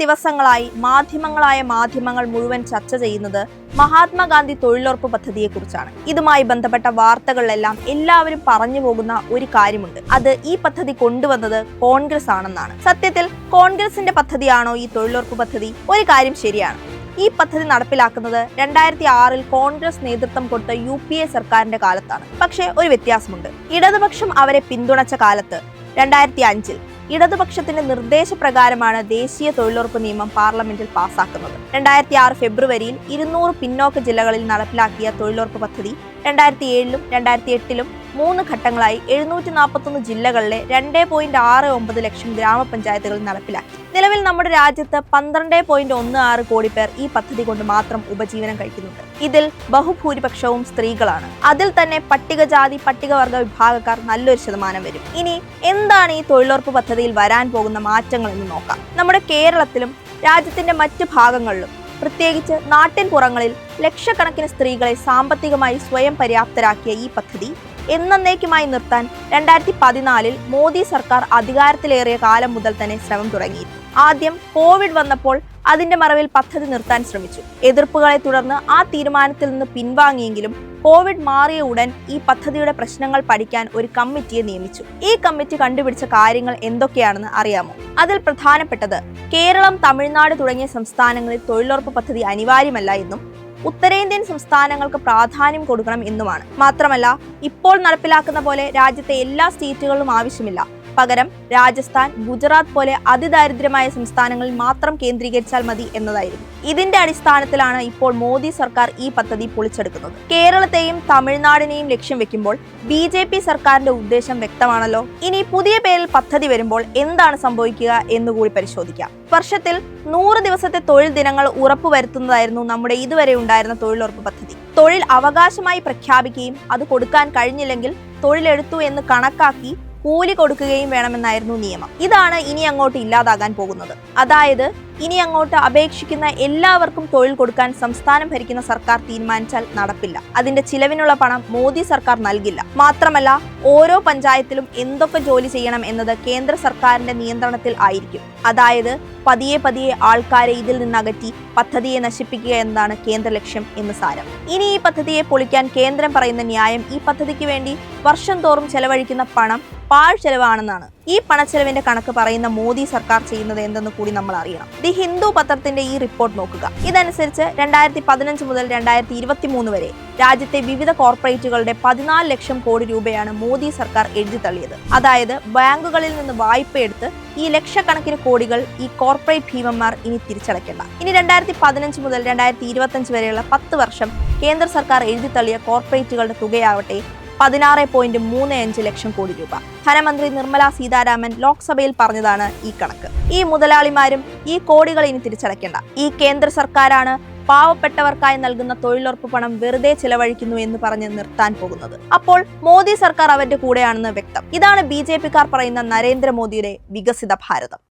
ദിവസങ്ങളായി മാധ്യമങ്ങൾ മുഴുവൻ ചർച്ച ചെയ്യുന്നത് മഹാത്മാഗാന്ധി തൊഴിലുറപ്പ് പദ്ധതിയെക്കുറിച്ചാണ്. ഇതുമായി ബന്ധപ്പെട്ട വാർത്തകളിലെല്ലാം എല്ലാവരും പറഞ്ഞു പോകുന്ന ഒരു കാര്യമുണ്ട്. അത് ഈ പദ്ധതി കൊണ്ടുവന്നത് കോൺഗ്രസ് ആണെന്നാണ്. സത്യത്തിൽ കോൺഗ്രസിന്റെ പദ്ധതിയാണോ ഈ തൊഴിലുറപ്പ് പദ്ധതി? ഒരു കാര്യം ശരിയാണ്, ഈ പദ്ധതി നടപ്പിലാക്കുന്നത് 2006 കോൺഗ്രസ് നേതൃത്വം കൊടുത്ത UPA സർക്കാരിന്റെ കാലത്താണ്. പക്ഷേ ഒരു വ്യത്യാസമുണ്ട്. ഇടതുപക്ഷം അവരെ പിന്തുണച്ച കാലത്ത് 2005 ഇടതുപക്ഷത്തിന്റെ നിർദ്ദേശപ്രകാരമാണ് ദേശീയ തൊഴിലുറപ്പ് നിയമം പാർലമെന്റിൽ പാസാക്കുന്നത്. 2006 ഫെബ്രുവരിയിൽ 200 പിന്നോക്ക ജില്ലകളിൽ നടപ്പിലാക്കിയ തൊഴിലുറപ്പ് പദ്ധതി 2007 2008 3 ഘട്ടങ്ങളായി 741 ജില്ലകളിലെ 2.69 ലക്ഷം ഗ്രാമപഞ്ചായത്തുകളിൽ നടപ്പിലാക്കി. നിലവിൽ നമ്മുടെ രാജ്യത്ത് 12.16 കോടി പേർ ഈ പദ്ധതി കൊണ്ട് മാത്രം ഉപജീവനം കഴിക്കുന്നുണ്ട്. ഇതിൽ ബഹുഭൂരിപക്ഷവും സ്ത്രീകളാണ്. അതിൽ തന്നെ പട്ടികജാതി പട്ടികവർഗ വിഭാഗക്കാർ നല്ലൊരു ശതമാനം വരും. ഇനി എന്താണ് ഈ തൊഴിലുറപ്പ് പദ്ധതിയിൽ വരാൻ പോകുന്ന മാറ്റങ്ങൾ എന്ന് നോക്കാം. നമ്മുടെ കേരളത്തിലും രാജ്യത്തിന്റെ മറ്റു ഭാഗങ്ങളിലും പ്രത്യേകിച്ച് നാട്ടിൻപുറങ്ങളിൽ ലക്ഷക്കണക്കിന് സ്ത്രീകളെ സാമ്പത്തികമായി സ്വയം പര്യാപ്തരാക്കിയ ഈ പദ്ധതി എന്നേക്കുമായി നിർത്താൻ 2014 മോദി സർക്കാർ അധികാരത്തിലേറിയ കാലം മുതൽ തന്നെ ശ്രമം തുടങ്ങി. ആദ്യം കോവിഡ് വന്നപ്പോൾ അതിന്റെ മറവിൽ പദ്ധതി നിർത്താൻ ശ്രമിച്ചു. എതിർപ്പുകളെ തുടർന്ന് ആ തീരുമാനത്തിൽ നിന്ന് പിൻവാങ്ങിയെങ്കിലും കോവിഡ് മാറിയ ഉടൻ ഈ പദ്ധതിയുടെ പ്രശ്നങ്ങൾ പഠിക്കാൻ ഒരു കമ്മിറ്റിയെ നിയമിച്ചു. ഈ കമ്മിറ്റി കണ്ടുപിടിച്ച കാര്യങ്ങൾ എന്തൊക്കെയാണെന്ന് അറിയാമോ? അതിൽ പ്രധാനപ്പെട്ടത് കേരളം, തമിഴ്നാട് തുടങ്ങിയ സംസ്ഥാനങ്ങളിൽ തൊഴിലുറപ്പ് പദ്ധതി അനിവാര്യമല്ല എന്നും ഉത്തരേന്ത്യൻ സംസ്ഥാനങ്ങൾക്ക് പ്രാധാന്യം കൊടുക്കണം എന്നുമാണ്. മാത്രമല്ല, ഇപ്പോൾ നടപ്പിലാക്കുന്ന പോലെ രാജ്യത്തെ എല്ലാ സ്റ്റേറ്റുകളിലും ആവശ്യമില്ല. പകരം രാജസ്ഥാൻ, ഗുജറാത്ത് പോലെ അതിദാരിദ്ര്യമായ സംസ്ഥാനങ്ങളിൽ മാത്രം കേന്ദ്രീകരിച്ചാൽ മതി എന്നതായിരുന്നു. ഇതിന്റെ അടിസ്ഥാനത്തിലാണ് ഇപ്പോൾ മോദി സർക്കാർ ഈ പദ്ധതി പൊളിച്ചെടുക്കുന്നത്. കേരളത്തെയും തമിഴ്നാടിനെയും ലക്ഷ്യം വെക്കുമ്പോൾ BJP സർക്കാരിന്റെ ഉദ്ദേശം വ്യക്തമാണല്ലോ. ഇനി പുതിയ പേരിൽ പദ്ധതി വരുമ്പോൾ എന്താണ് സംഭവിക്കുക എന്നുകൂടി പരിശോധിക്കാം. വർഷത്തിൽ 100 ദിവസത്തെ തൊഴിൽ ദിനങ്ങൾ ഉറപ്പുവരുത്തുന്നതായിരുന്നു നമ്മുടെ ഇതുവരെ ഉണ്ടായിരുന്ന തൊഴിലുറപ്പ് പദ്ധതി. തൊഴിൽ അവകാശമായി പ്രഖ്യാപിക്കുകയും അത് കൊടുക്കാൻ കഴിഞ്ഞില്ലെങ്കിൽ തൊഴിലെടുത്തു എന്ന് കണക്കാക്കി കൂലി കൊടുക്കുകയും വേണമെന്നായിരുന്നു നിയമം. ഇതാണ് ഇനി അങ്ങോട്ട് ഇല്ലാതാകാൻ പോകുന്നത്. അതായത് ഇനി അങ്ങോട്ട് അപേക്ഷിക്കുന്ന എല്ലാവർക്കും തൊഴിൽ കൊടുക്കാൻ സംസ്ഥാനം ഭരിക്കുന്ന സർക്കാർ തീരുമാനിച്ചാൽ നടപ്പില്ല. അതിന്റെ ചിലവിനുള്ള പണം മോദി സർക്കാർ നൽകില്ല. മാത്രമല്ല, ഓരോ പഞ്ചായത്തിലും എന്തൊക്കെ ജോലി ചെയ്യണം എന്നത് കേന്ദ്ര സർക്കാരിന്റെ നിയന്ത്രണത്തിൽ ആയിരിക്കും. അതായത് പതിയെ ആൾക്കാരെ ഇതിൽ നിന്നകറ്റി പദ്ധതിയെ നശിപ്പിക്കുക എന്നതാണ് കേന്ദ്ര ലക്ഷ്യം എന്ന് സാരം. ഇനി ഈ പദ്ധതിയെ പൊളിക്കാൻ കേന്ദ്രം പറയുന്ന ന്യായം ഈ പദ്ധതിക്ക് വേണ്ടി വർഷം തോറും ചെലവഴിക്കുന്ന പണം പാഴ് ചെലവാണെന്നാണ്. ഈ പണച്ചെലവിന്റെ കണക്ക് പറയുന്ന മോദി സർക്കാർ ചെയ്യുന്നത് എന്തെന്ന് കൂടി നമ്മൾ അറിയണം. ദി ഹിന്ദു പത്രത്തിന്റെ ഈ റിപ്പോർട്ട് നോക്കുക. ഇതനുസരിച്ച് 2015 മുതൽ 2023 വരെ രാജ്യത്തെ വിവിധ കോർപ്പറേറ്റുകളുടെ 14 ലക്ഷം കോടി രൂപയാണ് മോദി സർക്കാർ എഴുതി തള്ളിയത്. അതായത് ബാങ്കുകളിൽ നിന്ന് വായ്പയെടുത്ത് ഈ ലക്ഷക്കണക്കിന് കോടികൾ ഈ കോർപ്പറേറ്റ് ഭീമന്മാർ ഇനി തിരിച്ചടയ്ക്കേണ്ട. ഇനി 2015 മുതൽ 2025 വരെയുള്ള 10 വർഷം കേന്ദ്ര സർക്കാർ എഴുതി തള്ളിയ കോർപ്പറേറ്റുകളുടെ തുകയാവട്ടെ 16.35 ലക്ഷം കോടി രൂപ. ധനമന്ത്രി നിർമ്മല സീതാരാമൻ ലോക്സഭയിൽ പറഞ്ഞതാണ് ഈ കണക്ക്. ഈ മുതലാളിമാരും ഈ കോടികൾ ഇനി തിരിച്ചടയ്ക്കേണ്ട. ഈ കേന്ദ്ര സർക്കാരാണ് പാവപ്പെട്ടവർക്കായി നൽകുന്ന തൊഴിലുറപ്പ് പണം വെറുതെ ചിലവഴിക്കുന്നു എന്ന് പറഞ്ഞ് നിർത്താൻ പോകുന്നത്. അപ്പോൾ മോദി സർക്കാർ അവരുടെ കൂടെയാണെന്ന് വ്യക്തം. ഇതാണ് BJP-കാർ പറയുന്ന നരേന്ദ്രമോദിയുടെ വികസിത ഭാരതം.